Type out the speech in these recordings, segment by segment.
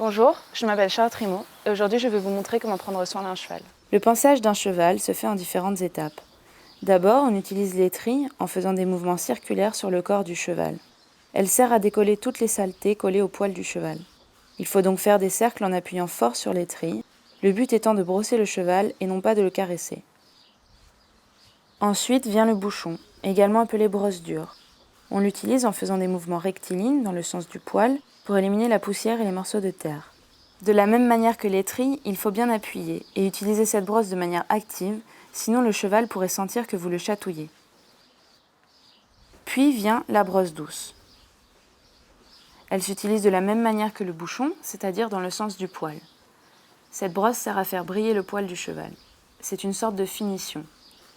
Bonjour, je m'appelle Charlotte Rimaud et aujourd'hui je vais vous montrer comment prendre soin d'un cheval. Le pansage d'un cheval se fait en différentes étapes. D'abord, on utilise l'étrille en faisant des mouvements circulaires sur le corps du cheval. Elle sert à décoller toutes les saletés collées au poil du cheval. Il faut donc faire des cercles en appuyant fort sur l'étrille, le but étant de brosser le cheval et non pas de le caresser. Ensuite vient le bouchon, également appelé brosse dure. On l'utilise en faisant des mouvements rectilignes dans le sens du poil pour éliminer la poussière et les morceaux de terre. De la même manière que l'étrille, il faut bien appuyer et utiliser cette brosse de manière active, sinon le cheval pourrait sentir que vous le chatouillez. Puis vient la brosse douce. Elle s'utilise de la même manière que le bouchon, c'est-à-dire dans le sens du poil. Cette brosse sert à faire briller le poil du cheval. C'est une sorte de finition.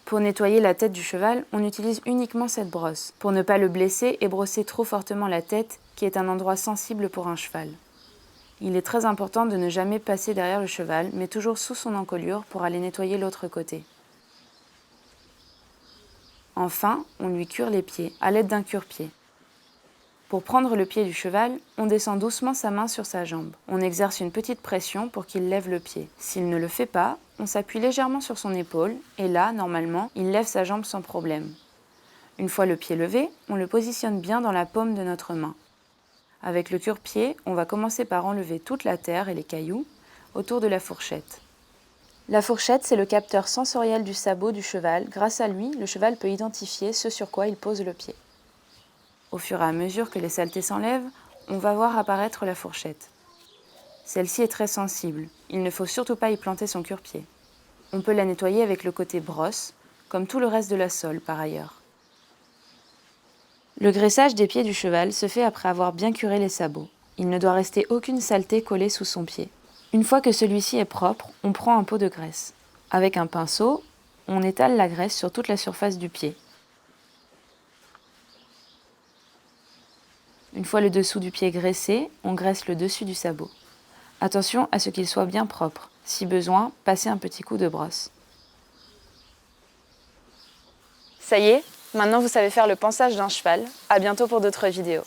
Pour nettoyer la tête du cheval, on utilise uniquement cette brosse, pour ne pas le blesser et brosser trop fortement la tête, qui est un endroit sensible pour un cheval. Il est très important de ne jamais passer derrière le cheval, mais toujours sous son encolure pour aller nettoyer l'autre côté. Enfin, on lui cure les pieds, à l'aide d'un cure-pied. Pour prendre le pied du cheval, on descend doucement sa main sur sa jambe. On exerce une petite pression pour qu'il lève le pied. S'il ne le fait pas, on s'appuie légèrement sur son épaule, et là, normalement, il lève sa jambe sans problème. Une fois le pied levé, on le positionne bien dans la paume de notre main. Avec le cure-pied, on va commencer par enlever toute la terre et les cailloux autour de la fourchette. La fourchette, c'est le capteur sensoriel du sabot du cheval. Grâce à lui, le cheval peut identifier ce sur quoi il pose le pied. Au fur et à mesure que les saletés s'enlèvent, on va voir apparaître la fourchette. Celle-ci est très sensible. Il ne faut surtout pas y planter son cure-pied. On peut la nettoyer avec le côté brosse, comme tout le reste de la sole par ailleurs. Le graissage des pieds du cheval se fait après avoir bien curé les sabots. Il ne doit rester aucune saleté collée sous son pied. Une fois que celui-ci est propre, on prend un pot de graisse. Avec un pinceau, on étale la graisse sur toute la surface du pied. Une fois le dessous du pied graissé, on graisse le dessus du sabot. Attention à ce qu'il soit bien propre. Si besoin, passez un petit coup de brosse. Ça y est, maintenant vous savez faire le pansage d'un cheval. À bientôt pour d'autres vidéos.